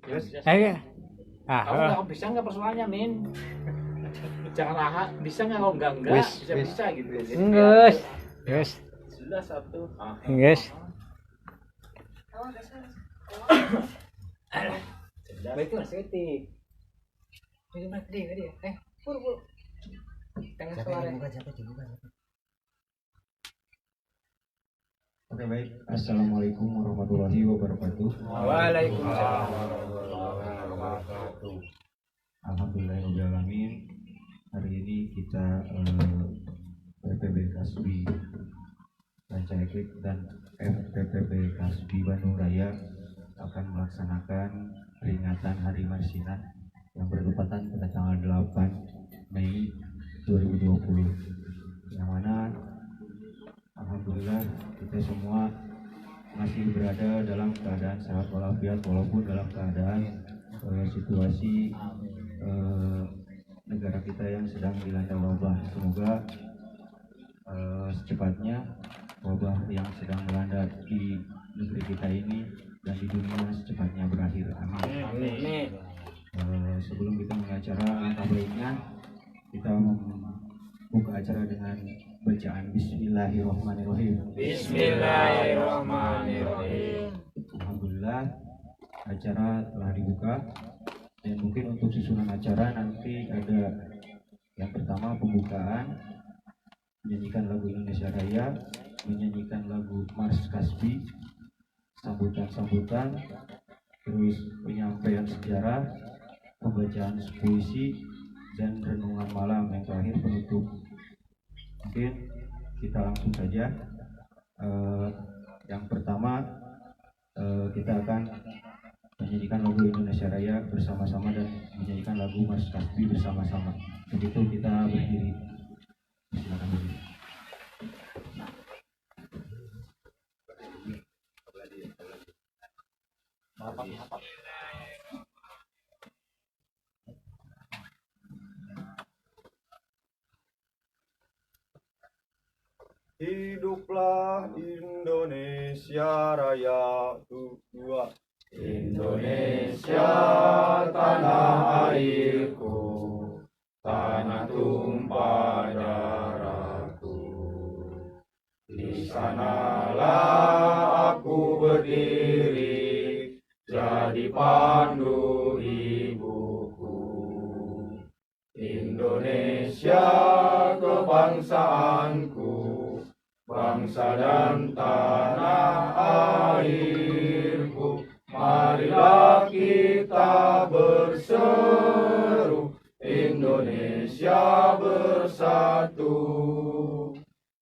Terus kamu nggak bisa nggak persoalannya Min, jangan bisa nggak kalau enggak bisa gitu. Enggak. Guys. Sudah satu. Guys. Baik mas Witi. Ini mas dia. Pur. Tengah suara. Oke baik, assalamualaikum warahmatullahi wabarakatuh. Waalaikumsalam warahmatullahi wabarakatuh. Alhamdulillahirobbilalamin. Hari ini kita PPB Kasbi Rancaikek dan FPPB Kasbi Bandung Raya akan melaksanakan peringatan Hari Marsinan yang bertepatan pada tanggal 8 Mei 2020, yang mana alhamdulillah kita semua masih berada dalam keadaan sehat walafiat walaupun dalam keadaan situasi negara kita yang sedang dilanda wabah. Semoga secepatnya wabah yang sedang melanda di negeri kita ini dan di dunia secepatnya berakhir. Amin. Sebelum kita mulai acara, langkah baiknya kita membuka acara dengan bacaan Bismillahirrahmanirrahim. Bismillahirrahmanirrahim. Alhamdulillah, acara telah dibuka. Dan mungkin untuk susunan acara nanti ada yang pertama pembukaan, menyanyikan lagu Indonesia Raya, menyanyikan lagu Mars Kasbi, sambutan-sambutan, terus penyampaian sejarah, pembacaan puisi, dan renungan malam yang terakhir penutup. Mungkin kita langsung saja. Yang pertama kita akan menyanyikan lagu Indonesia Raya bersama-sama dan menyanyikan lagu Mars Kasbi bersama-sama. Begitu kita berdiri. Silakan berdiri. Hiduplah Indonesia Raya, dua. Indonesia tanah airku, tanah tumpah darahku. Di sanalah aku berdiri, jadi pandu ibuku. Indonesia kebangsaanku, bangsa dan tanah airku. Marilah kita berseru, Indonesia bersatu.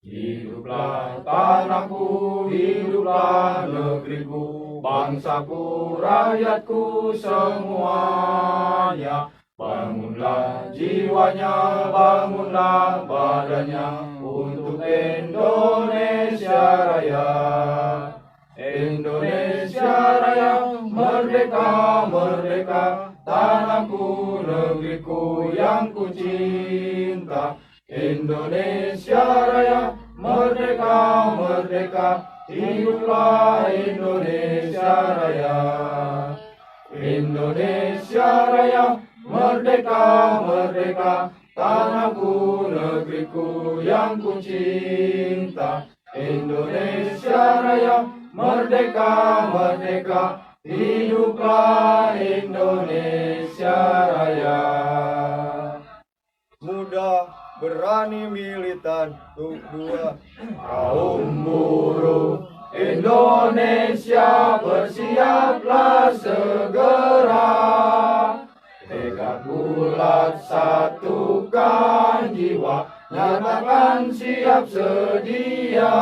Hiduplah tanahku, hiduplah negeriku, bangsaku, rakyatku semuanya. Bangunlah jiwanya, bangunlah badannya untuk Indonesia Raya. Indonesia Raya, merdeka, merdeka, tanahku, negeriku yang ku cinta. Indonesia Raya, merdeka, merdeka, hiduplah Indonesia Raya. Indonesia Raya, merdeka, merdeka, tanahku, negeriku yang ku cinta. Indonesia Raya, merdeka, merdeka, hiduplah Indonesia Raya. Muda, berani, militan, dua. Kaum buruh Indonesia, bersiaplah segera. Tekad bulat satukan jiwa, nyatakan siap sedia.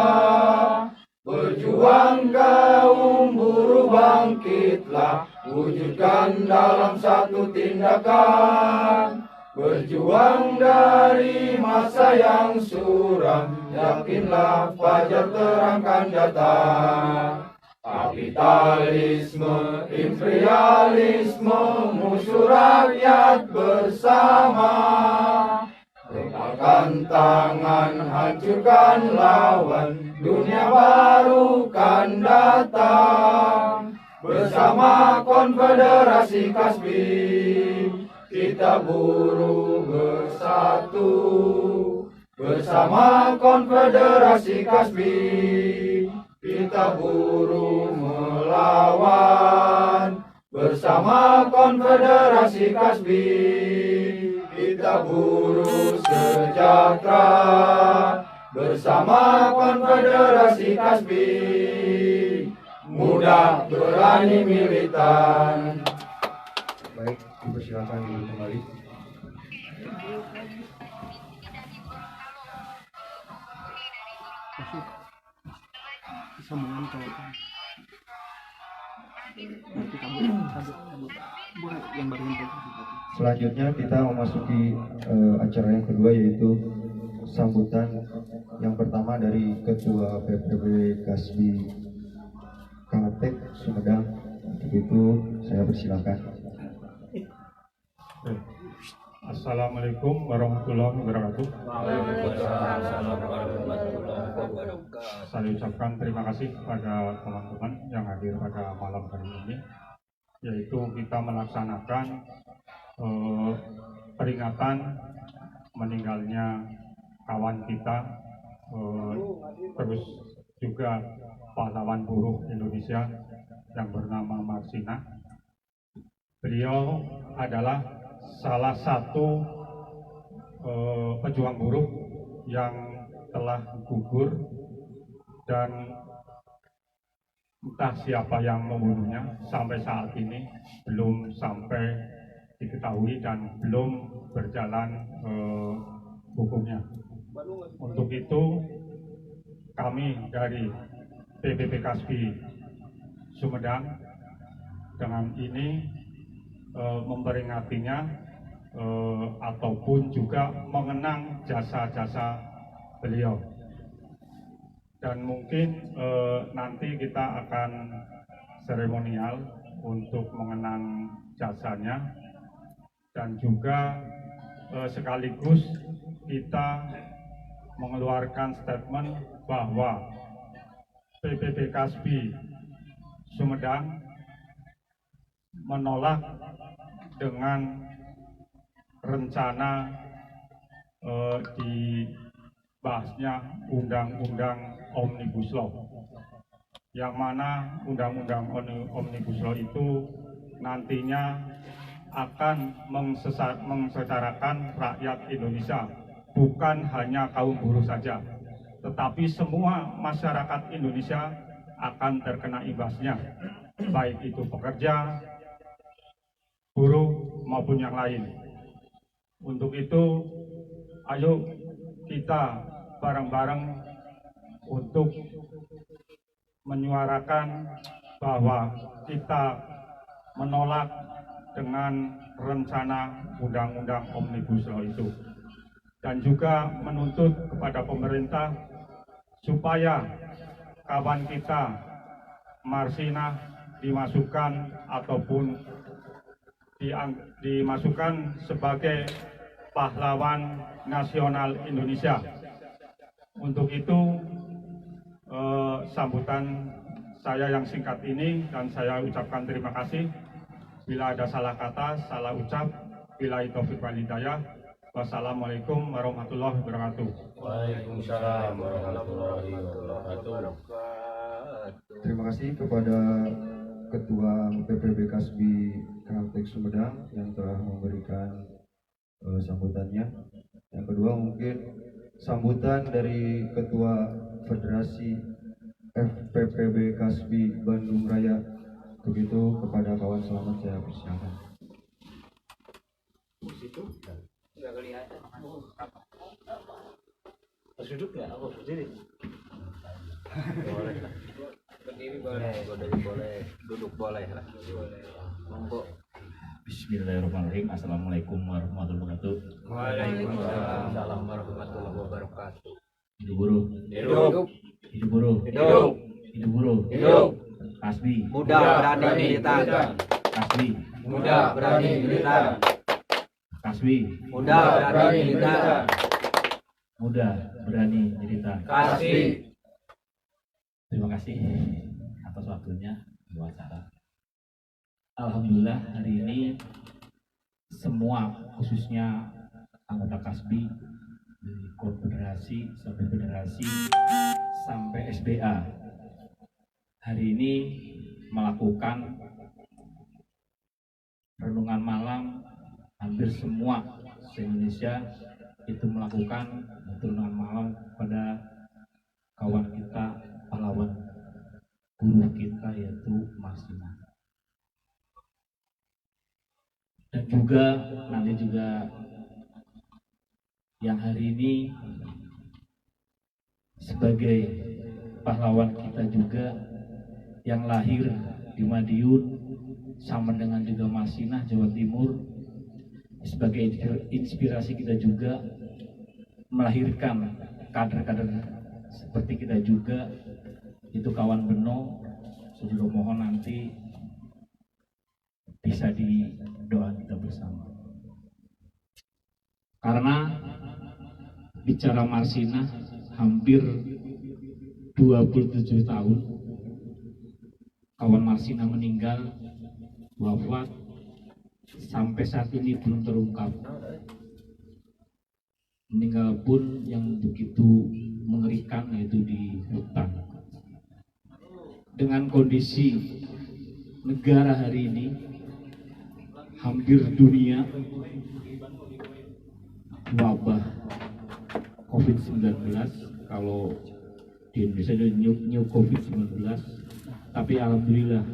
Berjuang kaum buruh bangkitlah, wujudkan dalam satu tindakan. Berjuang dari masa yang suram, yakinlah fajar terang kan datang. Kapitalisme, imperialisme, musuh rakyat bersama. Letakkan tangan, hancurkan lawan, dunia baru kan datang. bersama Konfederasi Kasbi, kita buruh bersatu. Bersama Konfederasi Kasbi, kita buruh melawan. Bersama Konfederasi Kasbi, kita buruh sejahtera. Bersama Konfederasi Kasbi, muda, berani, militan. Baik, dipersilakan dulu kembali. Selanjutnya kita memasuki acara yang kedua, yaitu sambutan yang pertama dari Ketua PPB Kasbi Kaltek Sumedang. Untuk itu saya persilakan. Assalamualaikum warahmatullahi wabarakatuh. Saya ucapkan terima kasih kepada teman-teman yang hadir pada malam hari ini, yaitu kita melaksanakan peringatan meninggalnya kawan kita, terus juga pahlawan buruh Indonesia yang bernama Marsina. Beliau adalah salah satu pejuang buruh yang telah gugur, dan entah siapa yang membunuhnya sampai saat ini belum sampai diketahui dan belum berjalan hukumnya. Untuk itu kami dari PPB Kasbi Sumedang dengan ini memperingatinya ataupun juga mengenang jasa-jasa beliau. Dan mungkin nanti kita akan seremonial untuk mengenang jasanya, dan juga sekaligus kita mengeluarkan statement bahwa PPB Kasbi Sumedang menolak dengan rencana dibahasnya Undang-Undang Omnibus Law, yang mana Undang-Undang Omnibus Law itu nantinya akan mensejahterakan rakyat Indonesia, bukan hanya kaum buruh saja, tetapi semua masyarakat Indonesia akan terkena imbasnya, baik itu pekerja, buruh maupun yang lain. Untuk itu, ayo kita bareng-bareng untuk menyuarakan bahwa kita menolak dengan rencana Undang-Undang Omnibus Law itu, dan juga menuntut kepada pemerintah supaya kawan kita Marsina dimasukkan ataupun dimasukkan sebagai pahlawan nasional Indonesia. Untuk itu sambutan saya yang singkat ini, dan saya ucapkan terima kasih. Bila ada salah kata, salah ucap, bila taufik wal hidayah. Wassalamualaikum warahmatullahi wabarakatuh. Waalaikumsalam warahmatullahi wabarakatuh. Terima kasih kepada Ketua PPB Kasbi Kaltek Sumedang yang telah memberikan sambutannya. Yang kedua mungkin sambutan dari Ketua Federasi FPPB Kasbi Bandung Raya. Begitu kepada kawan selamat saya persilakan. Nggak kelihatan. Harus duduk nggak? Aku berdiri. Boleh. Berdiri boleh, berdiri boleh, duduk boleh lah. Monggo. Bismillahirrahmanirrahim. Assalamualaikum warahmatullahi wabarakatuh. Waalaikumsalam warahmatullahi wabarakatuh. Hidup buruh. Hidup. Hidup buruh. Hidup. Hidup buruh. Hidup. Kasbi. Muda, berani, militan. Kasbi. Muda, berani, militan. Kasbi. Muda, berani, militan. Muda, berani, militan. Kasbi. Terima kasih atas waktunya di acara. Alhamdulillah hari ini semua khususnya anggota Kasbi dari konfederasi sampai federasi sampai SBA hari ini melakukan renungan malam. Hampir semua se-Indonesia itu melakukan renungan malam pada kawan kita, pahlawan guru kita yaitu Marsina. Dan juga nanti juga yang hari ini sebagai pahlawan kita juga yang lahir di Madiun sama dengan juga Marsinah Jawa Timur, sebagai inspirasi kita juga melahirkan kader-kader seperti kita juga, itu kawan Beno. Saya juga mohon nanti bisa didoa kita bersama. Karena bicara Marsinah hampir 27 tahun kawan Marsinah meninggal, wafat, sampai saat ini belum terungkap. Meninggal pun yang begitu mengerikan, yaitu di hutan. Dengan kondisi negara hari ini, hampir dunia wabah COVID-19, kalau di Indonesia ada new COVID-19, tapi alhamdulillah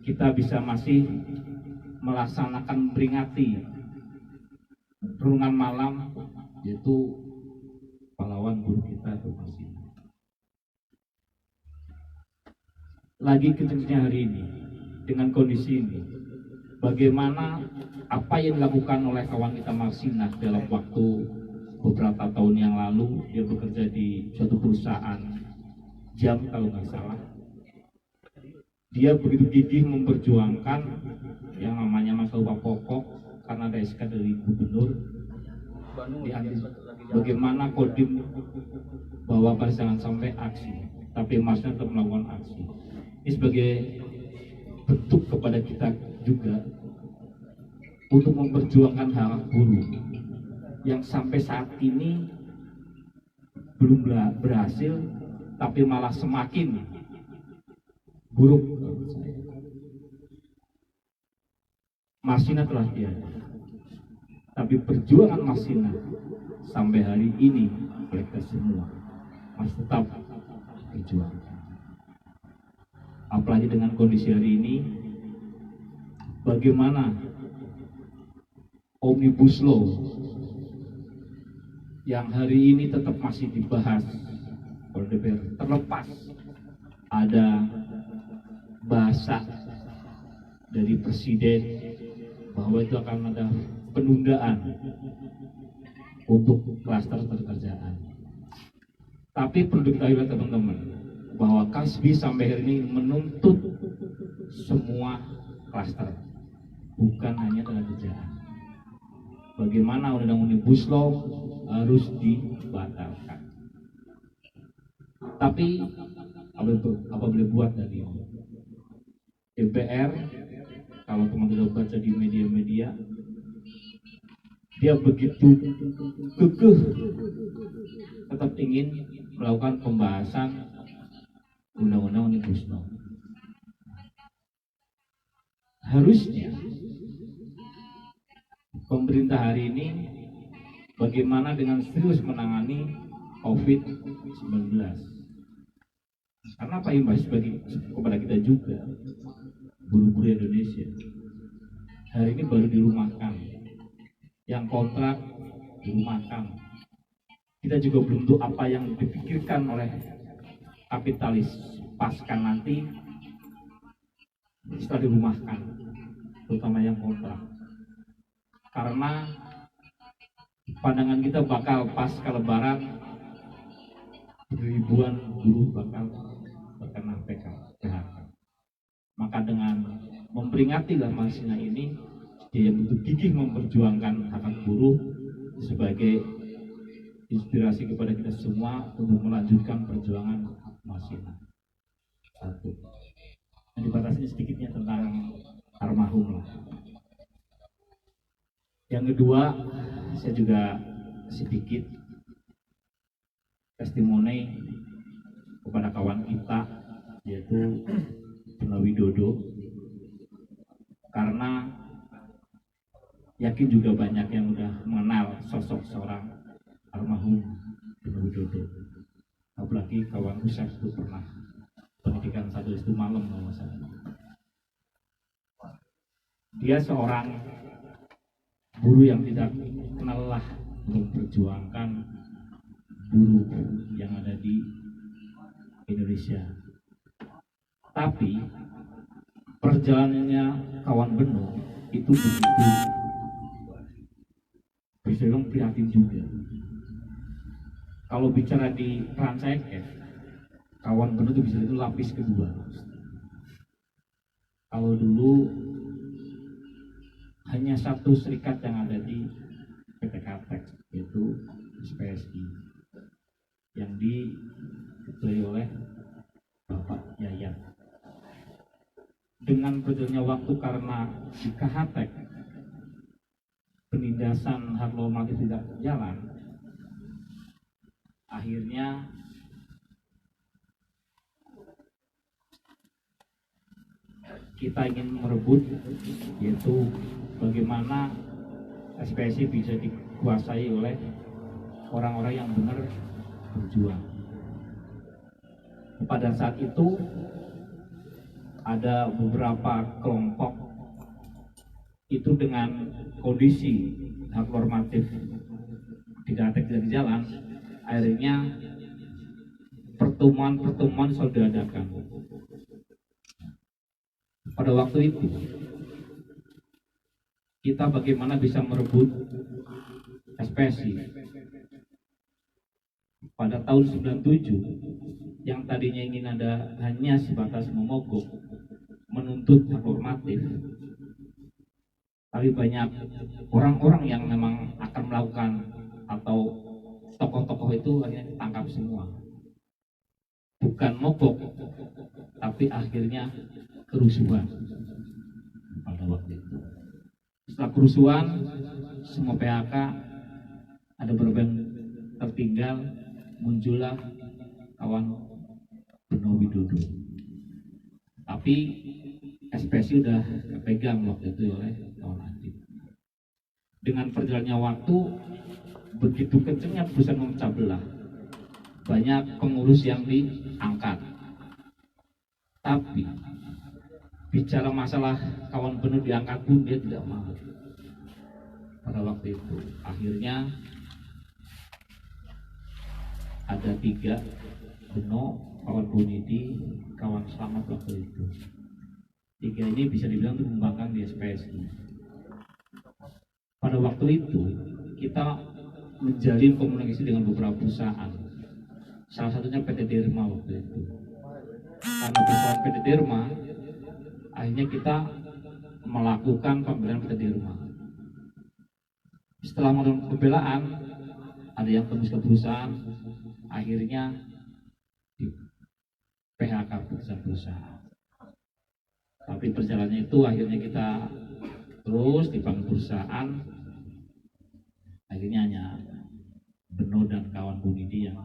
kita bisa masih melaksanakan peringati renungan malam, yaitu pahlawan guru kita itu Marsina. Lagi kecenderungan hari ini dengan kondisi ini, bagaimana apa yang dilakukan oleh kawan kita Marsina dalam waktu beberapa tahun yang lalu. Dia bekerja di suatu perusahaan jam kalau nggak salah. Dia begitu gigih memperjuangkan yang namanya masalah pokok karena ada SK dari gubernur. Bagaimana Kodim bahwa jangan sampai aksi, tapi Marsina tetap melakukan aksi. Ini sebagai bentuk kepada kita juga untuk memperjuangkan hak buruh yang sampai saat ini belum berhasil, tapi malah semakin buruk. Marsina telah tiada, tapi perjuangan Marsina sampai hari ini oleh kita semua masih tetap berjuang. Apalagi dengan kondisi hari ini, bagaimana Omnibus Law yang hari ini tetap masih dibahas oleh DPR, terlepas ada bahasa dari Presiden bahwa itu akan ada penundaan untuk klaster pekerjaan. Tapi perlu diketahui teman-teman bahwa Kasbi sampai hari ini menuntut semua klaster, bukan hanya tenaga kerjaan. Bagaimana undang-undang Omnibus Law harus dibatalkan. Tapi apa boleh buat dari DPR, kalau teman-teman baca di media-media, dia begitu kekeh tetap ingin melakukan pembahasan undang-undang Omnibus Law. Harusnya pemerintah hari ini bagaimana dengan serius menangani COVID-19. Karena apa imbas kepada kita juga, buruh-buruh Indonesia hari ini baru dirumahkan, yang kontrak dirumahkan. Kita juga belum tahu apa yang dipikirkan oleh kapitalis pasca nanti setelah dirumahkan, terutama yang kontrak. Karena pandangan kita bakal pasca lebaran ribuan buruh bakal terkena PHK. Maka dengan memperingati Marsina ini, dia begitu gigih memperjuangkan hak buruh sebagai inspirasi kepada kita semua untuk melanjutkan perjuangan Marsina. Satu. Yang dibatasi sedikitnya tentang almarhum lah. Yang kedua, saya juga sedikit testimoni kepada kawan kita yaitu Beno Widodo, karena yakin juga banyak yang udah mengenal sosok seorang almarhum Beno Widodo. Apalagi kawan Usep itu pernah pendidikan satu itu malam kalau saya. Dia seorang buruh yang tidak kenal lelah memperjuangkan buruh yang ada di Indonesia. Tapi perjalanannya kawan Beno itu begitu bisa dibilang prihatin juga. Kalau bicara di peran saya, kawan Beno itu bisa itu lapis kedua. Kalau dulu hanya satu serikat yang ada di PT Kaltex, yaitu SPSI, yang diketuai oleh Bapak Yayat. Dengan berjalannya waktu karena di KHTEK penindasan hak normatif tidak jalan, akhirnya kita ingin merebut, yaitu bagaimana SPSI bisa dikuasai oleh orang-orang yang benar berjuang. Pada saat itu ada beberapa kelompok itu dengan kondisi hak normatif tidak jalan, akhirnya pertemuan selalu diadakan. Pada waktu itu kita bagaimana bisa merebut SPSI. Pada tahun 97 yang tadinya ingin ada hanya sebatas memogok menuntut hak normatif, tapi banyak orang-orang yang memang akan melakukan atau tokoh-tokoh itu akhirnya ditangkap semua. Bukan mogok, tapi akhirnya kerusuhan pada waktu itu. Setelah kerusuhan, semua PHK ada beberapa yang tertinggal, muncullah kawan Beno Widodo. Tapi SPSI udah pegang waktu itu oleh kawan Adit. Dengan perjalannya waktu, begitu kencangnya perusahaan memecah belah, banyak pengurus yang diangkat. Tapi bicara masalah kawan Beno diangkat pun dia tidak mau. Pada waktu itu akhirnya ada 3, Beno, kawan Bunidi, kawan Selamat waktu itu. 3 ini bisa dibilang itu membangkang di SPSI. Pada waktu itu kita menjalin komunikasi dengan beberapa perusahaan. Salah satunya PT Derma waktu itu. Karena persoalan PT Derma, akhirnya kita melakukan pembelaan PT Derma. Setelah melakukan pembelaan, ada yang tembus ke perusahaan, akhirnya di PHK perusahaan. Tapi perjalanannya itu akhirnya kita terus dipanggil perusahaan, akhirnya hanya Beno dan kawan Bunidi yang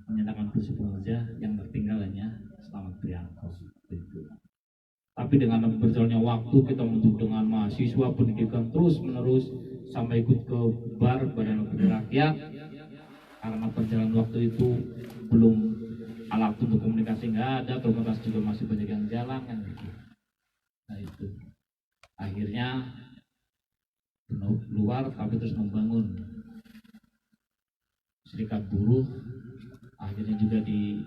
menyatakan putus pekerja, yang tertinggal hanya Selamat Prianto. Tapi dengan berjalannya waktu kita membentuk dengan mahasiswa pendidikan terus menerus sampai ikut ke Badan Otorita Rakyat. Karena perjalanan waktu itu belum alat untuk komunikasi nggak ada, komunitas juga masih banyak yang jalan kan gitu. Nah itu akhirnya keluar, tapi terus membangun serikat buruh. Akhirnya juga di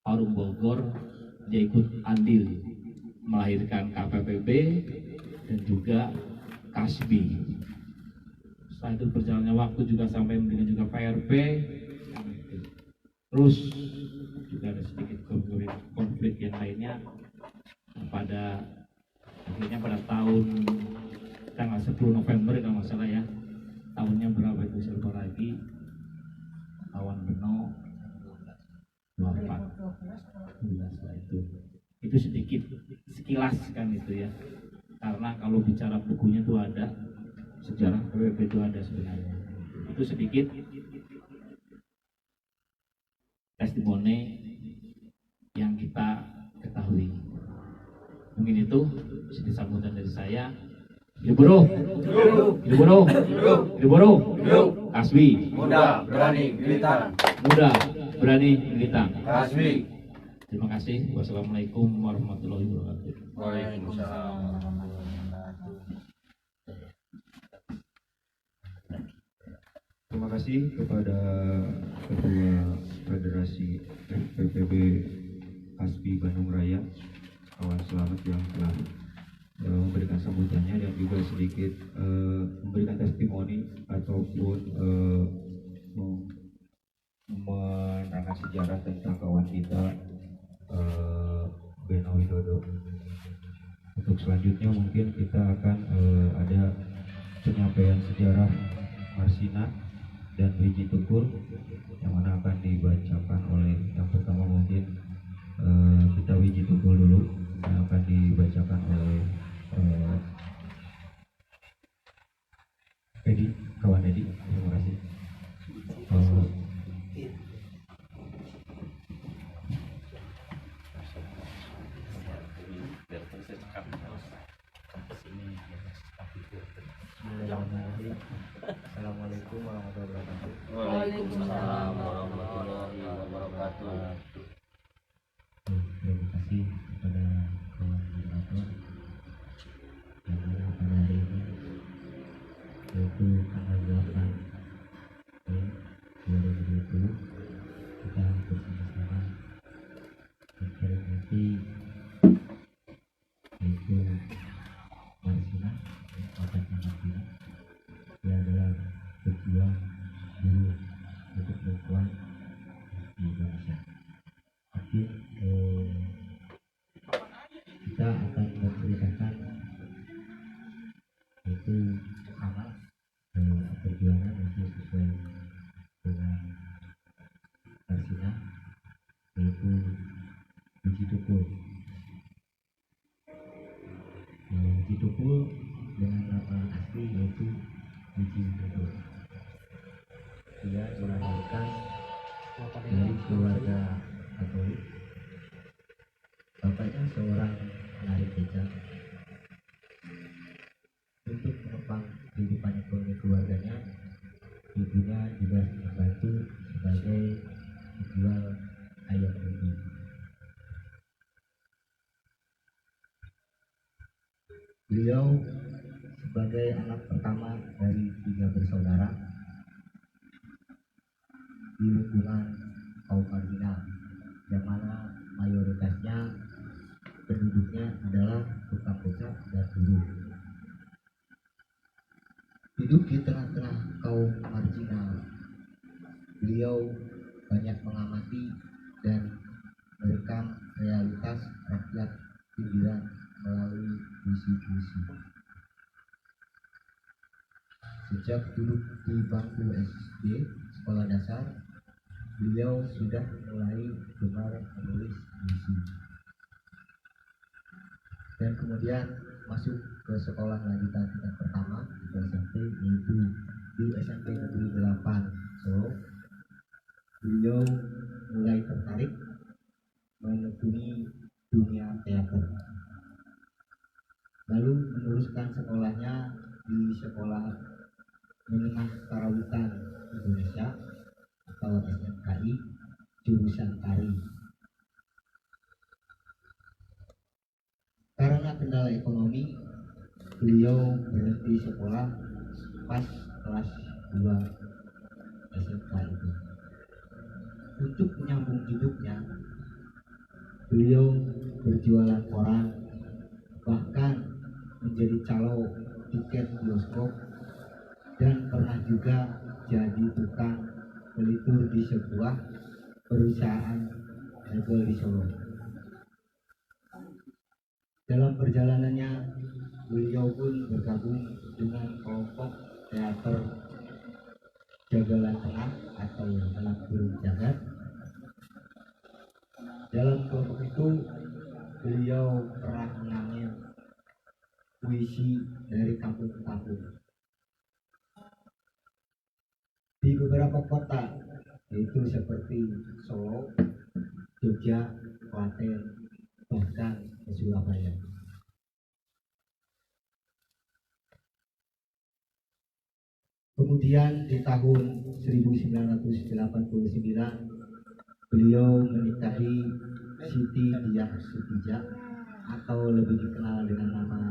Parung Bogor dia ikut andil melahirkan KPPB dan juga Kasbi. Setelah itu berjalannya waktu juga sampai dengan juga PRP. Terus juga ada sedikit konflik yang lainnya. Pada akhirnya pada tahun tanggal 10 November kalau nggak salah ya, tahunnya berapa itu saya lupa lagi, kawan Beno 24 lah itu itu sedikit sekilas kan itu ya, karena kalau bicara bukunya itu ada, sejarah PPB itu ada sebenarnya, itu sedikit testimoni yang kita ketahui. Mungkin itu sedikit sambutan dari saya. Hidup buruh, hidup buruh, hidup buruh, Kasbi, Muda, berani, militan. muda, berani, militan. Kasbi. Terima kasih. Wassalamualaikum warahmatullahi wabarakatuh. Waalaikumsalam. Terima kasih kepada Ketua Federasi FPPB Kasbi Bandung Raya, kawan selamat yang telah memberikan sambutannya dan juga sedikit memberikan testimoni ataupun menerangkan sejarah tentang kawan kita Beno Widodo. Untuk selanjutnya mungkin kita akan ada penyampaian sejarah Marsina dan Wiji Tukur yang mana akan dibacakan oleh yang pertama mungkin kita Wiji Tukur dulu yang akan dibacakan oleh Edi, kawan Edi. Terima kasih. Assalamualaikum warahmatullahi wabarakatuh. Waalaikumsalam warahmatullahi wabarakatuh. Terima kasih kepada kawan moderator yang mana pada hari ini yaitu tanggal 8 Mei 2020 kita bersama-sama memperingati yaitu Marsina, Wafatnya Marsina. Dia adalah pejuang buruh untuk perempuan di Indonesia. Tapi kita akan menceritakan yaitu sama perjuangan itu sesuai dengan Marsina, yaitu Wiji Tukur. Wiji Tukur dengan nama asli yaitu Wiji Tukur. Dia dilahirkan dari keluarga Katolik. Bapaknya seorang penarik beca. Untuk menopang kehidupan ekonomi keluarganya, ibunya juga membantu sebagai penjual ayam ubi. Beliau sebagai anak pertama dari 3 bersaudara di lingkungan kaum marginal, yang mana mayoritasnya penduduknya adalah tukang becak dan buruh. Hidup di tengah-tengah kaum marginal, beliau banyak mengamati dan merekam realitas rakyat pinggiran melalui puisi-puisi. Sejak duduk di bangku SD sekolah dasar, beliau sudah mulai gemar menulis puisi. Dan kemudian masuk ke sekolah lanjutan tingkat pertama di SMP, yaitu di SMP Negeri 8 Solo. Beliau mulai tertarik menekuni dunia teater, lalu meneruskan sekolahnya di Sekolah Menengah Karawitan Indonesia atau SMKI jurusan tari. Karena kendala ekonomi, beliau berhenti sekolah pas kelas 2 SMK itu. Untuk menyambung hidupnya, beliau berjualan koran, bahkan menjadi calo tiket bioskop, dan pernah juga jadi tukang pelitur di sebuah perusahaan mebel di Solo. Dalam perjalanannya, beliau pun bergabung dengan kelompok teater Jagalan Tengah atau Anak Burung Jagat. Dalam kelompok itu, beliau pernah mengambil puisi dari kampung ke kampung di beberapa kota, yaitu seperti Solo, Jogja, Klaten, bahkan ke Surabaya. Kemudian di tahun 1989 beliau menikahi Siti Diah Sutija atau lebih dikenal dengan nama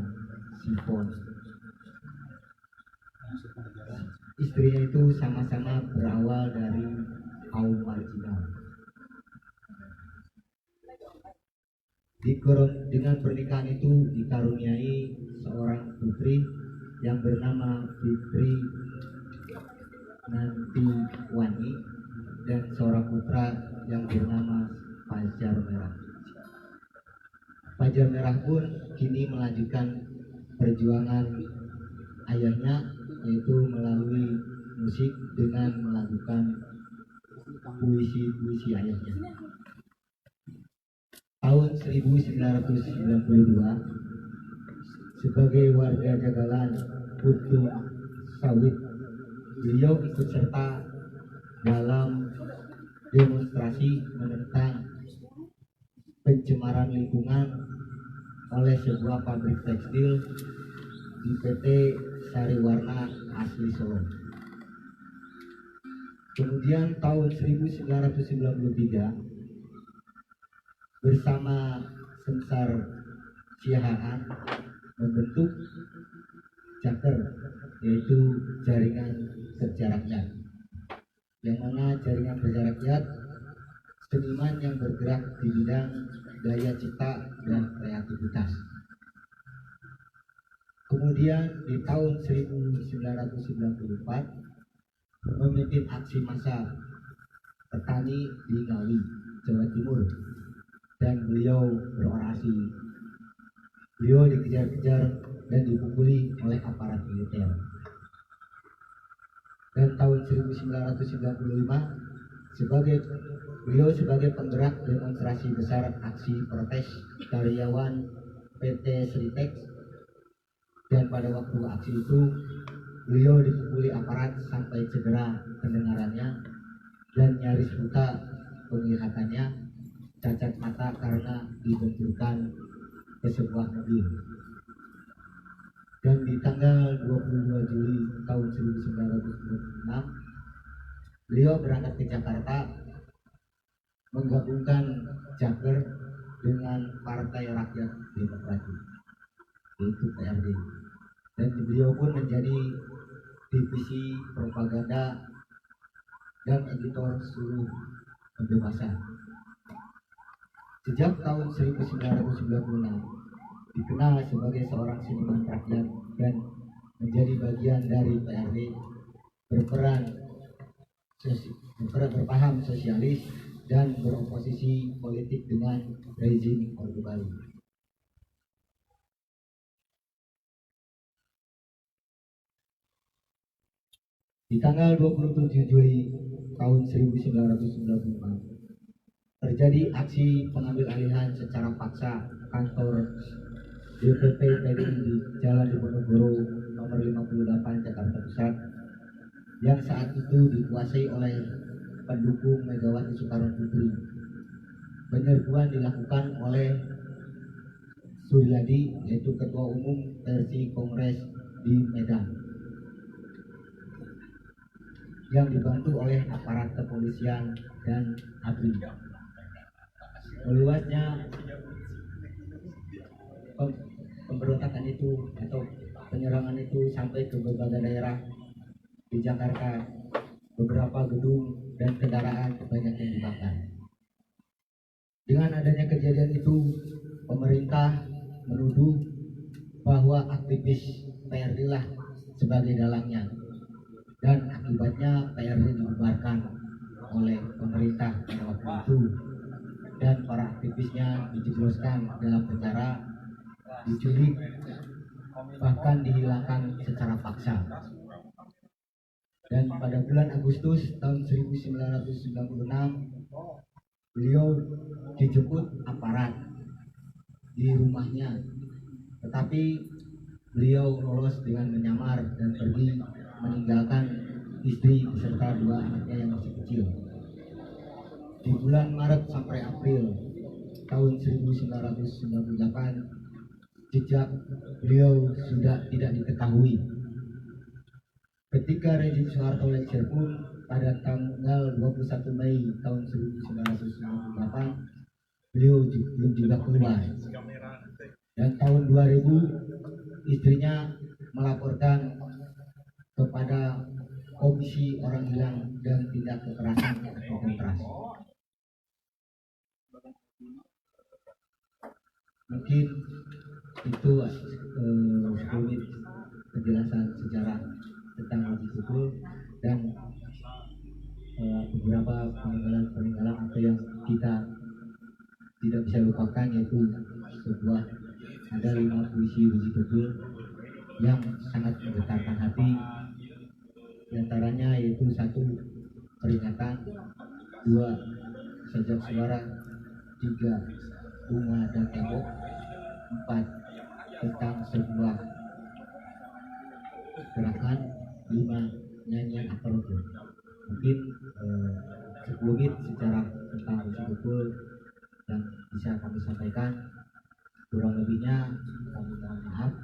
Sifon. Istrinya itu sama-sama berawal dari kaum marginal. Dengan pernikahan itu dikaruniai seorang putri yang bernama Fitri Nantiwani dan seorang putra yang bernama Fajar Merah. Fajar Merah pun kini melanjutkan perjuangan ayahnya, yaitu melalui musik dengan melakukan puisi-puisi ayahnya. Tahun 1992, sebagai warga Jagalan Putu Sawit, beliau ikut serta dalam demonstrasi menentang pencemaran lingkungan oleh sebuah pabrik tekstil di PT Sariwarna asli Solo. Kemudian tahun 1993 bersama Semsar Siahaan membentuk Jaker, yaitu jaringan kerja rakyat, yang mana jaringan kerja rakyat seniman yang bergerak di bidang daya cipta dan kreativitas. Kemudian di tahun 1994 memimpin aksi massa petani di Ngawi, Jawa Timur, dan beliau berorasi. Beliau dikejar-kejar dan dipukuli oleh aparat militer. Dan tahun 1995 beliau sebagai penggerak demonstrasi besar aksi protes karyawan PT Sritex, dan pada waktu aksi itu beliau dipukuli aparat sampai cedera pendengarannya dan nyaris buta penglihatannya, cacat mata karena dibenturkan ke sebuah mobil. Dan di tanggal 22 Juli tahun 1996 beliau berangkat ke Jakarta menggabungkan Jaker dengan Partai Rakyat Demokratik, yaitu PRD, dan beliau pun menjadi divisi propaganda dan editor seluruh pembebasan. Sejak tahun 1996 dikenal sebagai seorang seniman rakyat dan menjadi bagian dari PRD, berpaham sosialis dan beroposisi politik dengan rezim Orde Baru. Di tanggal 27 Juli tahun 1995 terjadi aksi pengambil alihan secara paksa kantor DPP PDI di Jalan Diponegoro nomor 58 Jakarta Pusat, yang saat itu dikuasai oleh pendukung Megawati Soekarno Putri. Penyerbuan dilakukan oleh Suryadi, yaitu Ketua Umum versi Kongres di Medan, yang dibantu oleh aparat kepolisian dan ABRI. Meluasnya pemberontakan itu atau penyerangan itu sampai ke berbagai daerah di Jakarta. Beberapa gedung dan kendaraan banyak yang dibakar. Dengan adanya kejadian itu, pemerintah menuduh bahwa aktivis PRD lah sebagai dalangnya, dan akibatnya PRD dibubarkan oleh pemerintah pada waktu itu, dan para aktivisnya dijebloskan dalam penjara, diculik, bahkan dihilangkan secara paksa. Dan pada bulan Agustus tahun 1996 beliau dijemput aparat di rumahnya, tetapi beliau lolos dengan menyamar dan pergi meninggalkan istri beserta dua anaknya yang masih kecil. Di bulan Maret sampai April tahun 1998, jejak beliau sudah tidak diketahui. Ketika rezim Soeharto lengser pun pada tanggal 21 Mei tahun 1998, beliau belum juga keluar. Dan tahun 2000 istrinya melaporkan kepada Komisi Orang Hilang dan Tindak Kekerasan atau Kontras. Mungkin itu sedikit penjelasan sejarah tentang Haji Tukul dan beberapa peninggalan apa yang kita tidak bisa lupakan, yaitu sebuah ada 5 puisi Haji Tukul yang sangat menggetarkan hati. Di antaranya yaitu 1, peringatan, 2, sajak suara, 3, bunga dan tembok, 4, tentang sebuah gerakan, 5, nyanyian akrobat. Mungkin 10 menit secara tentang Haji Tukul yang bisa kami sampaikan. Kurang lebihnya kami mohon maaf.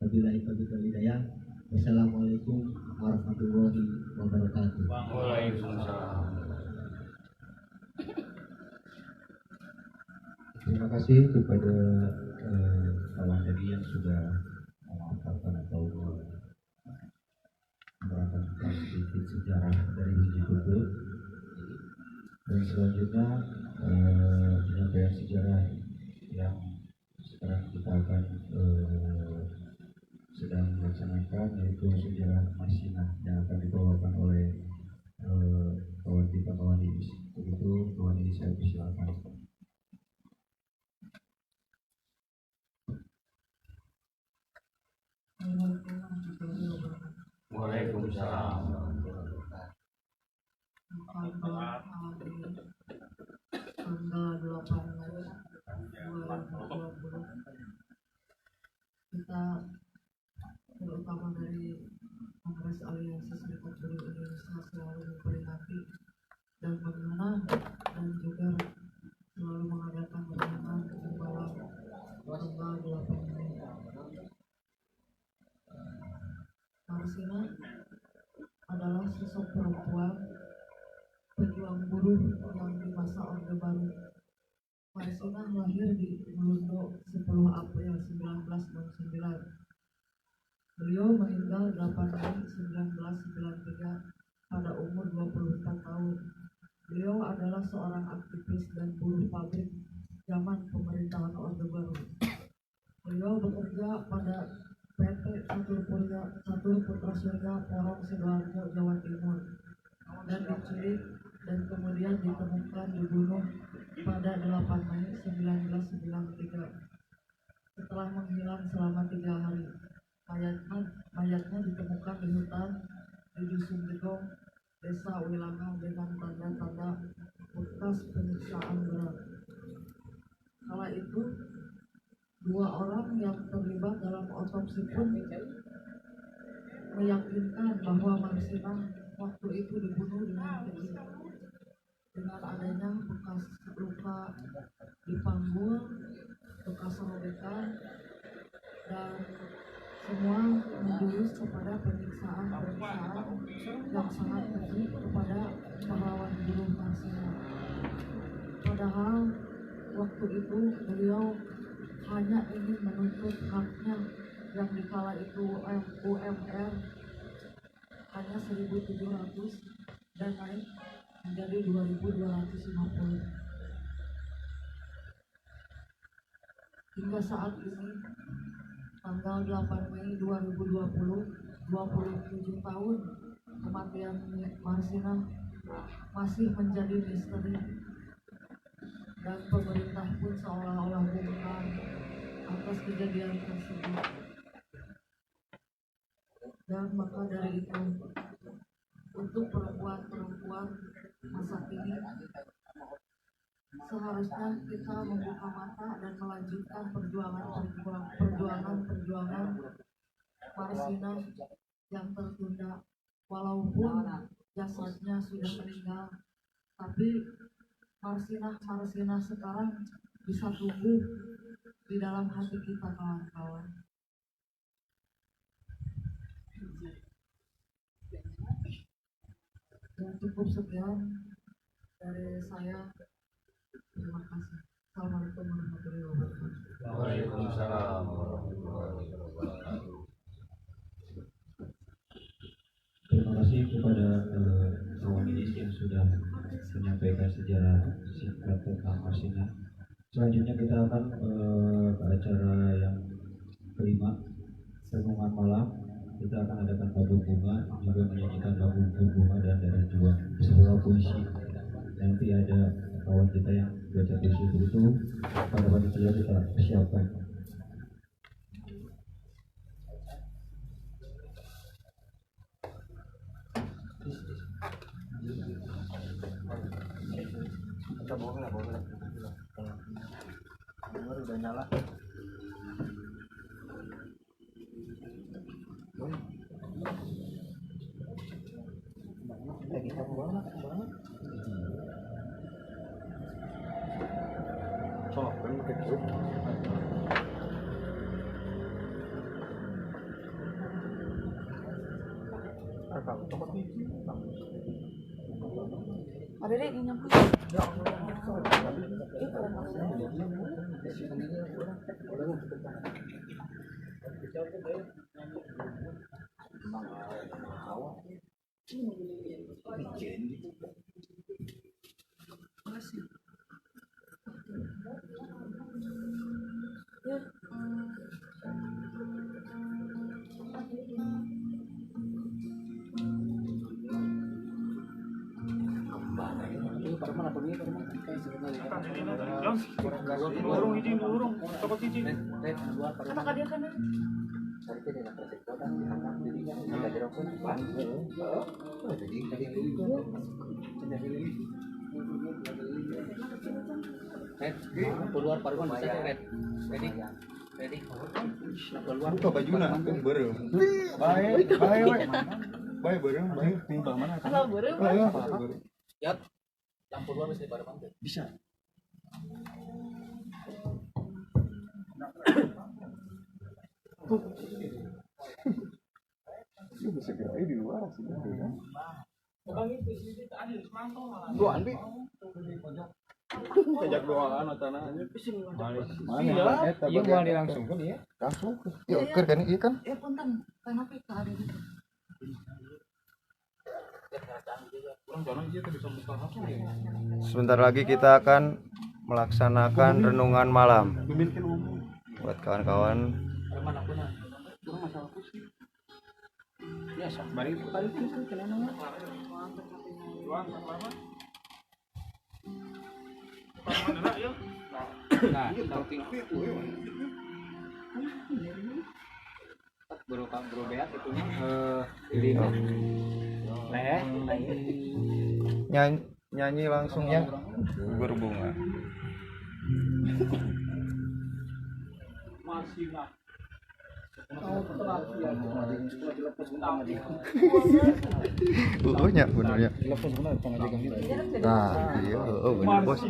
Wabillahi taufiq wal hidayah. Wassalamualaikum warahmatullahi wabarakatuh. Waalaikumsalam. Terima kasih kepada kawan tadi yang sudah memaparkan atau menerangkan sedikit sejarah dari Haji Tukul. Dan selanjutnya penyampaian sejarah yang sekarang kita akan sedang melaksanakan, yaitu sejarah Marsinah yang akan dibawakan oleh kawan kita, kawan Idris. Begitu kawan Idris, saya persilakan. Waalaikumsalam. Tanggal 8 Maret 2020 kita, terutama dari Kongres Aliansi Serikat Buruh Indonesia, selalu memperingati dan mengenang dan juga selalu mengadakan peringatan membawa tanggal 8 Mei. Marsinah adalah sosok perempuan pejuang buruh yang di masa Orde Baru. Marsinah lahir di Lundo 10 April 1969. Beliau meninggal 8 Mei 1993 pada umur 24 tahun. Beliau adalah seorang aktivis dan buruh pabrik zaman pemerintahan Orde Baru. Beliau bekerja pada PT Catur Putra Surya Porong Sidoarjo, Jawa Timur, dan diculik dan kemudian ditemukan dibunuh pada 8 Mei 1993. Setelah menghilang selama 3 hari, mayatnya ditemukan di hutan di Dusun Gedong, Desa Wilangan, dengan tanda-tanda bekas penyiksaan berat. Kala itu 2 orang yang terlibat dalam otopsi pun meyakinkan bahwa Marsinah waktu itu dibunuh dengan keji. Dengan adanya bekas luka di panggul, bekas robekan, dan semua menjurus kepada penyiksaan yang sangat keji kepada pahlawan buruh Marsinah. Padahal waktu itu beliau hanya ingin menuntut haknya yang dikala itu UMR hanya 1.700 dan naik menjadi 2.250. Hingga saat ini, tanggal 8 Mei 2020, 27 tahun kematian Marsinah masih menjadi misteri, dan pemerintah pun seolah-olah bungkam atas kejadian tersebut. Dan maka dari itu, untuk perempuan-perempuan masa kini seharusnya kita membuka mata dan melanjutkan perjuangan Marsina yang tertunda. Walaupun jasadnya sudah meninggal, tapi Marsina sekarang bisa tumbuh di dalam hati kita, kawan-kawan. Dan cukup sekian dari saya. Terima kasih. Assalamualaikum warahmatullahi wabarakatuh. Waalaikumsalam warahmatullahi wabarakatuh. Terima kasih kepada kawan medis yang sudah menyampaikan sejarah singkat tentang Marsina. Selanjutnya kita akan ke acara yang kelima, renungan malam. Kita akan adakan tabur bunga, juga menyanyikan lagu bunga dan darah juang beserta puisi. Nanti ada kawan kita yang baca puisi itu pada panitia kita persiapkan. Udah nyala. Lagi kamu banget. Sok, kan kecil. Ada deh ini nyampe. Keluar paruan bisa red. Ready. Keluar. Buka bajuna kan berem. Baik berem, baik timbang mana? Kalau berem. Yap. Campur luar bisa pada pantai. Bisa. Ini bisa gerak di luar sih kan. Doa ambil. Kejak doaan tanah aja. Mana? Iya mau langsung kan ya? Langsung. Ya oke kan iya kan? Punten, kenapa kita ada di Sebentar lagi kita akan melaksanakan renungan malam. Buat kawan-kawan. Bro beat itu Nyanyi langsung ya. Berbunga. Nya benernya. Nah, iya, bener bos.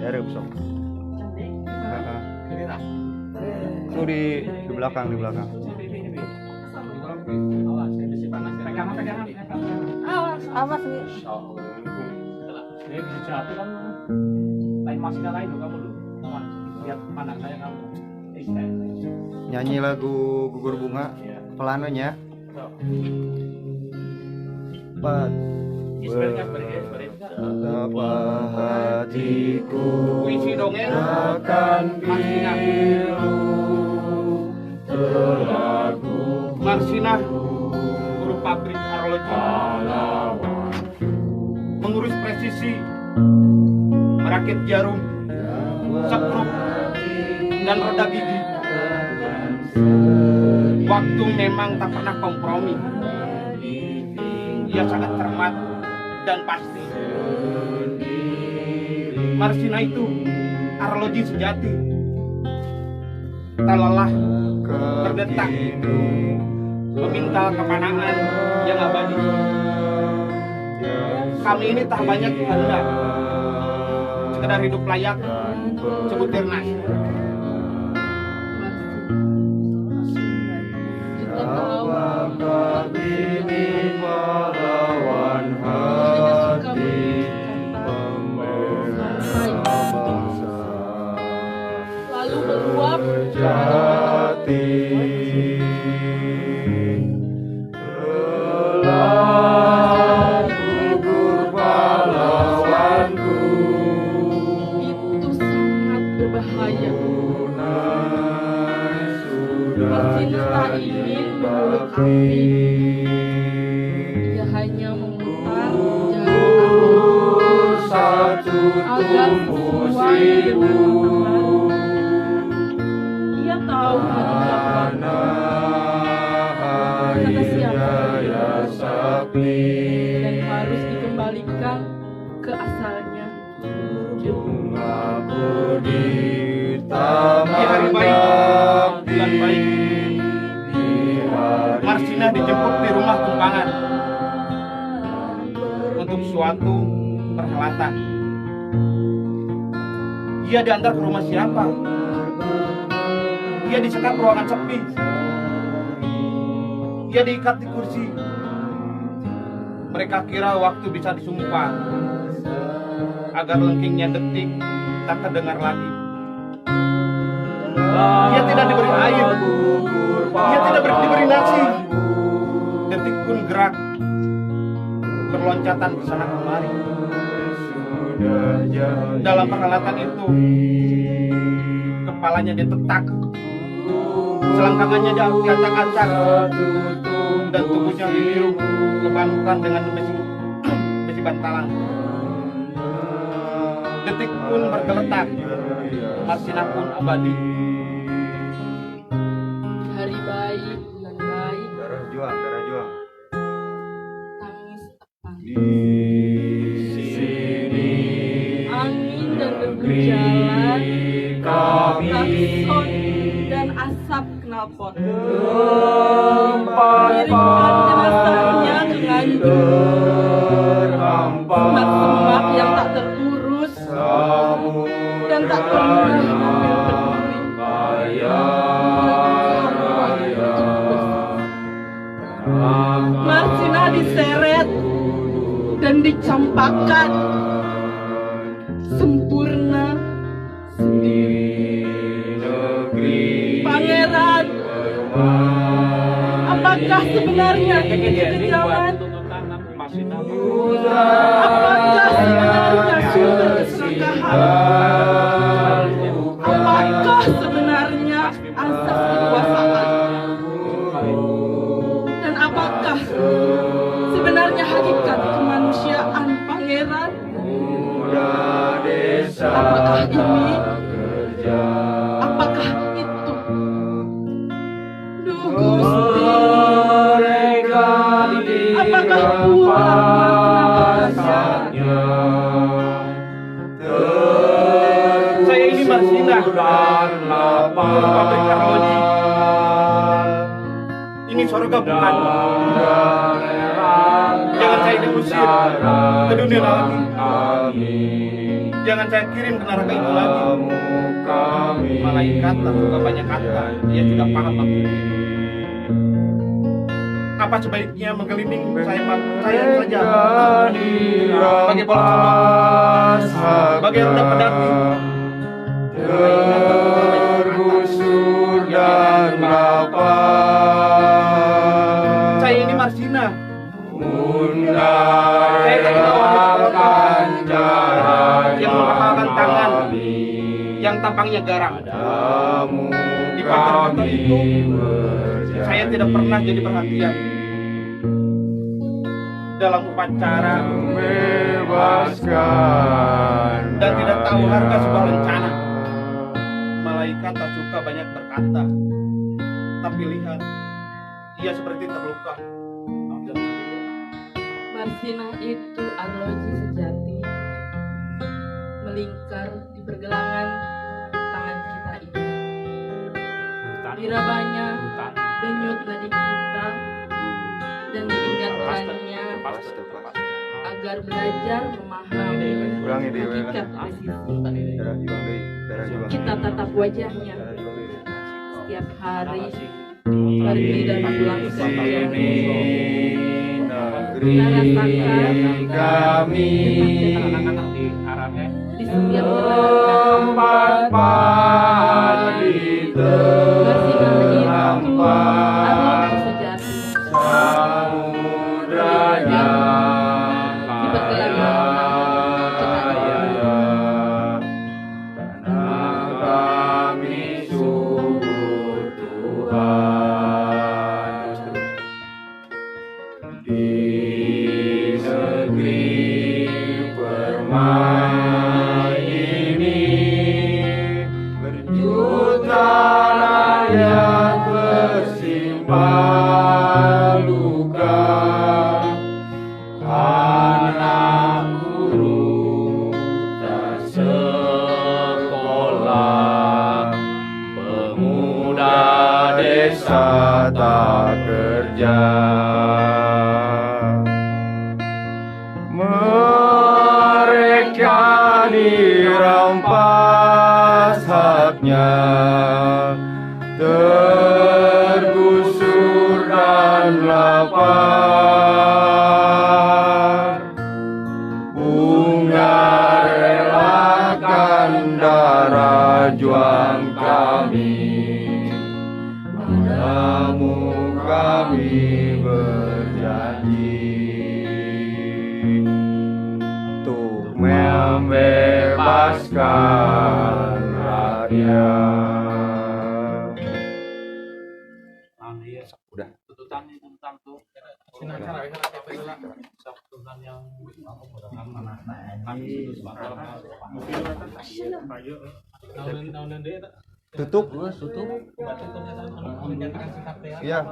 Yarep sok. Itu di belakang. Awas nih. Ini bisa jatuh kan lain masih lain loh kamu loh. Lihat pandang saya kamu. Nyanyi lagu Gugur Bunga pelannya. Betapa hatiku akan pilu terlagu Marsina, guru pabrik arloji, mengurus presisi, merakit jarum, sekruk, dan roda gigi. Waktu memang tak pernah kompromi. Ia sangat cermat dan pasti. Marsina itu arloji sejati. Tak lelah berdetak meminta kepanaan yang abadi. Kami ini tak banyak kehendak, sekedar hidup layak sebutir nasi. Lalu meluap itu sangat berbahaya. Marsina tak ingin menyulut api. Ia hanya memutar jalan agar sesuai dengan pesanan. Ia tahu hakikat waktu kata siapa dan harus dikembalikan ke asalnya. Di hari baik, bulan baik, Marsina dijemput di rumah tumpangan untuk suatu perhelatan. Ia diantar ke rumah siapa? Ia disekap ruangan sepi. Ia diikat di kursi. Mereka kira waktu bisa disumpah agar lengkingnya detik tak terdengar lagi. Ia tidak diberi air. Ia tidak diberi nasi. Detik pun gerak berloncatan ke sana kemari. Dalam perhelatan itu, kepalanya ditetak, selangkangannya diacak-acak, dan tubuhnya diliuk kebanukan dengan besi bantalan. Detik pun bergeletak, Marsina pun abadi. Hari baik, bulan baik, Darah juang. tangis angin dan debu jalan, klakson dan asap knalpot. Kirimkan jenazahnya ke Nganjuk, semak-semak yang tak terurus dan tak pernah ambil peduli. Marsina diseret dan dicampakkan sempurna Pangeran, apakah sebenarnya ini kekejaman? Apakah sebenarnya sumber keserakahan? Apakah sebenarnya asas kekuasaan? Dan apakah sebenarnya hakikat kemanusiaan Pangeran? Apakah ini? Apakah itu? Duh Gusti, apakah pulang makna Saya ini Marsina, pabrik arloji. Ini sorga bukan. Jangan saya diusir ke dunia lagi. Jangan saya kirim ke neraka itu lagi. Malaikat tak suka banyak kata. Dia sudah paham maksudnya. Apa sebaiknya menggelinding saya saja sebagai bola sodok, sebagai roda pedati, tergusur dan apa? Saya ini Marsina. Saya tinggalkan jalan yang mengepalkan tangan, yang tampangnya garang. Di pagar itu, saya tidak pernah jadi perhatian. Dalam upacara dan tidak tahu harga sebuah rencana. Malaikat tak suka banyak berkata. tetapi lihat, ia seperti terluka. Marsinah itu arloji sejati, melingkar di pergelangan tangan kita ini. Wirabanya denyut nadi kita dan diingatkannya agar belajar memahami hakikat presisi. Kita tatap wajahnya setiap hari, pergi dan pulang kerja. Negeri kami di setiap tempat padi terhampar, samudranya kaya, tanah kami subur Tuhan. Di negeri permai ini berjuta rakyat bersimpah luka, anak guru tak sekolah, pemuda desa tak kerja. Mereka dirampas haknya, tergusur dan lapar. Bunga relakan darah juang kami, padamu kami berjanji untuk membebaskan rakyat. Udah. Tuntutan tuh. Tuntutan yang tutup. Iya.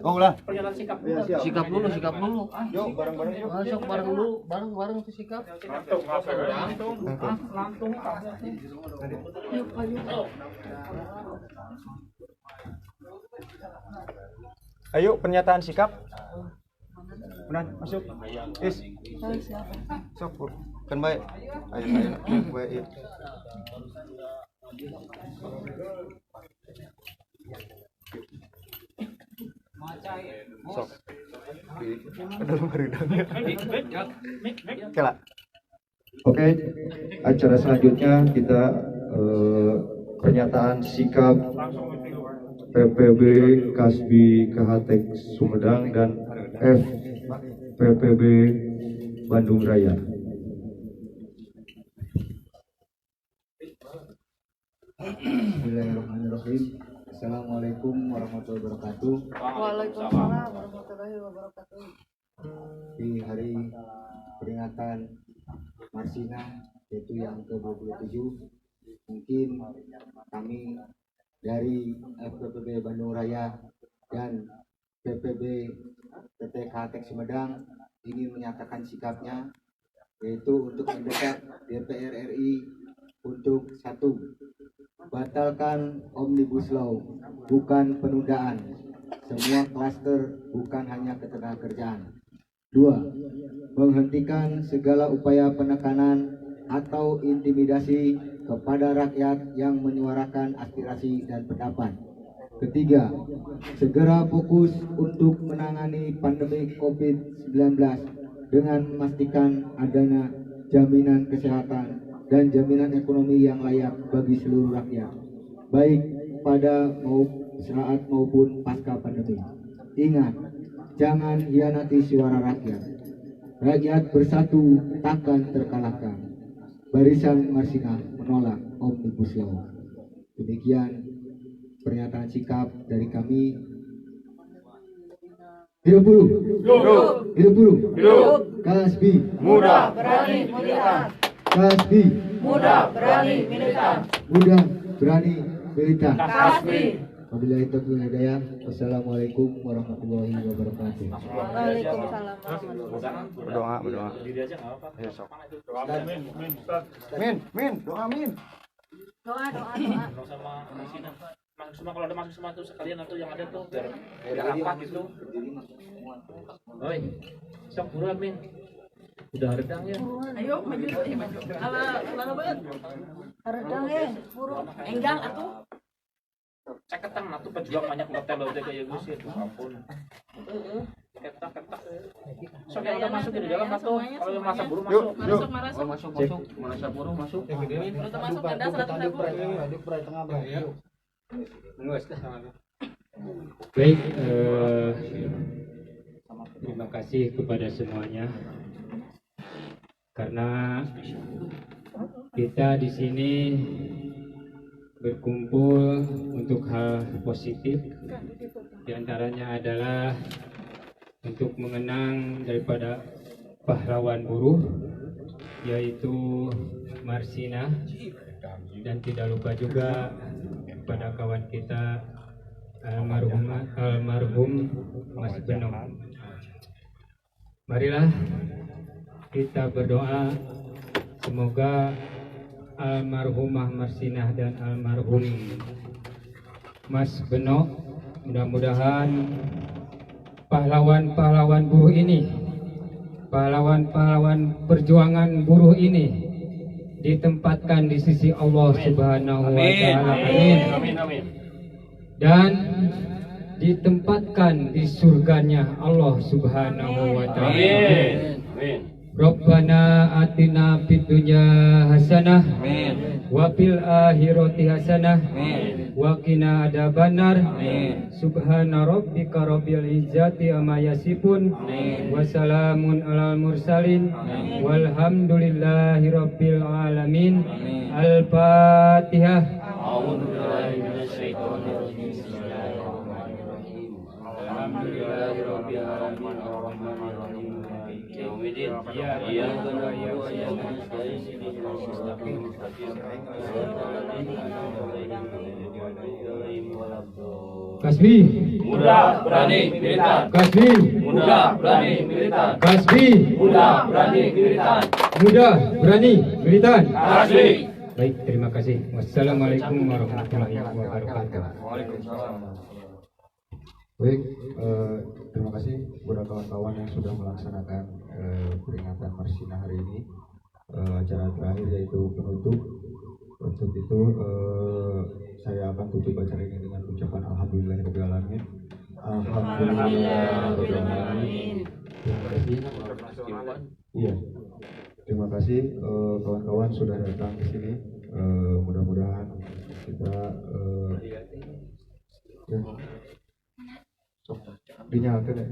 Oh, ulah. Sikap dulu. Yuk, bareng-bareng yuk. Masuk bareng tuh sikap. Lantung. Ayo pernyataan sikap. Benar, masuk. Is. Sok, Bu. Kan baik. Ayo. Baik, ya. Sok. Oke, acara selanjutnya kita pernyataan sikap PPB Kasbi KHTEK Sumedang dan FPPB Bandung Raya. Bismillahirrahmanirrahim. Assalamualaikum warahmatullahi wabarakatuh. Waalaikumsalam warahmatullahi wabarakatuh. Di hari peringatan Marsinah yaitu yang ke-27, mungkin kami dari FPPB Bandung Raya dan PPB PT KHTEK Sumedang ingin menyatakan sikapnya, yaitu untuk mendesak DPR RI untuk 1. Batalkan Omnibus Law, bukan penundaan. Semua klaster, bukan hanya ketenagakerjaan. 2. Menghentikan segala upaya penekanan atau intimidasi kepada rakyat yang menyuarakan aspirasi dan pendapat. 3. Segera fokus untuk menangani pandemi COVID-19 dengan memastikan adanya jaminan kesehatan dan jaminan ekonomi yang layak bagi seluruh rakyat, baik pada saat maupun pasca pandemi. Ingat, jangan hianati suara rakyat. Rakyat bersatu takkan terkalahkan. Barisan Marsinah menolak Omnibus Law. Demikian pernyataan sikap dari kami. Hidup buruh. Hidup buruh. Kasbi. Muda. Berani melihat. Kasbi. Muda, berani, militan. Muda, berani, militan. Kasbi. Wabillahi taufiq wal hidayah. Wassalamualaikum warahmatullahi wabarakatuh. Waalaikumsalam. Berdoa. Diri aja nggak apa-apa. Ayo sok. Min, doa min. Doa. Sama kalau ada masuk semua tuh sekalian atau yang ada tuh biar rapat gitu. Oi, sok buruan min. Udah redang ya. Ayo maju. Ala banget. Redang buru. Enggang atuh. Ceketan atuh pejuang banyak hotel udah kayak gue sih tuh ampun. Ketak. Sok yang udah masuk di dalam atuh. Kalau yang masa buru masuk. Masuk. Masa buruh masuk. Udah masuk tenda 100.000. Aduk berai tengah berai. Baik, terima kasih kepada semuanya karena kita di sini berkumpul untuk hal positif. Di antaranya adalah untuk mengenang daripada pahlawan buruh yaitu Marsina, dan tidak lupa juga pada kawan kita almarhum Mas Beno. Marilah kita berdoa semoga almarhumah Marsinah dan almarhum Mas Beno, mudah-mudahan pahlawan-pahlawan buruh ini, pahlawan-pahlawan perjuangan buruh ini ditempatkan di sisi Allah Subhanahu wa taala. Amin. Dan ditempatkan di surganya Allah Subhanahu wa taala. Amin. Rabbana atina fid dunya hasanah wa fil akhirati hasanah wa qina adzabannar. Subhana rabbika rabbil izzati amma yasifun wa salamun alal mursalin walhamdulillahi rabbil alamin. Al-Fatihah. A'udzu billahi minasyaitonir rajim. Bismillahirrahmanirrahim. Alhamdulillahi rabbil alamin arrahmanir rahim. Yaumiddin. Iyyaka na'budu wa iyyaka nasta'in. Ihdinas siratal mustaqim. Kasbi. Muda, berani, militan. Kasbi. Muda, berani, militan. Kasbi. Muda, berani, militan. Muda, berani, militan. Kasbi. Baik, terima kasih. Wassalamualaikum warahmatullahi wabarakatuh. Waalaikumsalam. Baik, terima kasih kepada kawan-kawan yang sudah melaksanakan peringatan Marsinah hari ini. Acara terakhir yaitu penutup. Untuk itu saya akan tutup acara ini dengan ucapan alhamdulillahirabbil alamin. Alhamdulillahirabbil alamin. Terima kasih. Iya. Terima kasih kawan-kawan sudah datang ke sini. Mudah-mudahan kita dinyalakan ya.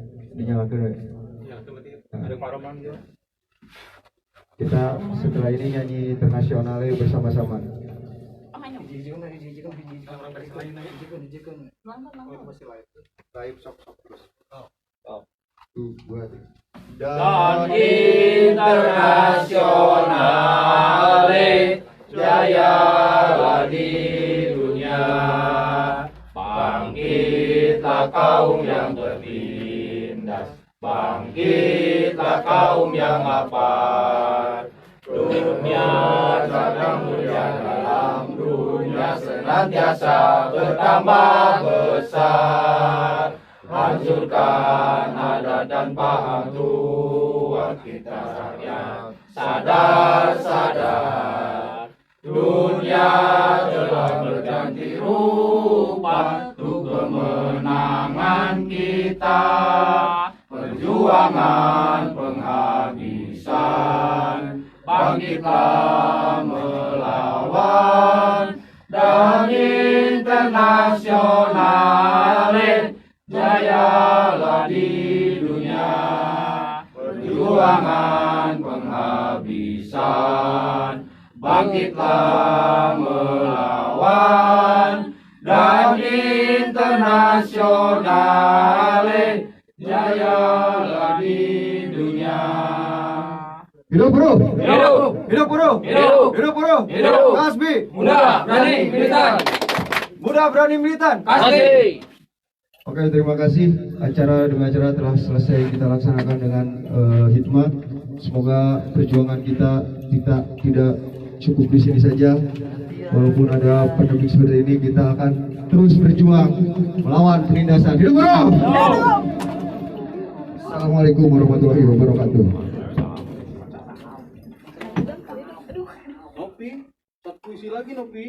Kita setelah ini nyanyi internasionalnya bersama-sama. Live sok terus. Dan internasionale jayalah di dunia, bangkitlah kaum yang bertindas, bangkitlah kaum yang lapar. Dunia sedang mulia dalam dunia senantiasa bertambah besar. Hancurkan adat dan paham tua kita rakyat, sadar-sadar. Dunia telah berganti rupa untuk kemenangan kita. Perjuangan penghabisan, bangkitlah melawan. Dan internasionale jayalah di dunia, perjuangan penghabisan, bangkitlah melawan. Dan internasionale jayalah di dunia. Hidup bro. Hidup. Hidup buruh. Hidup. Hidup buruh. Hidup. Kasbi. Muda, berani, militan. Muda, berani, militan. Kasbi. Oke, terima kasih. Acara demi acara telah selesai kita laksanakan dengan hikmat. Semoga perjuangan kita tidak cukup di sini saja. Walaupun ada pandemi seperti ini, kita akan terus berjuang melawan penindasan. Hidup buruh! Assalamualaikum warahmatullahi wabarakatuh. Nopi, puisi lagi Nopi.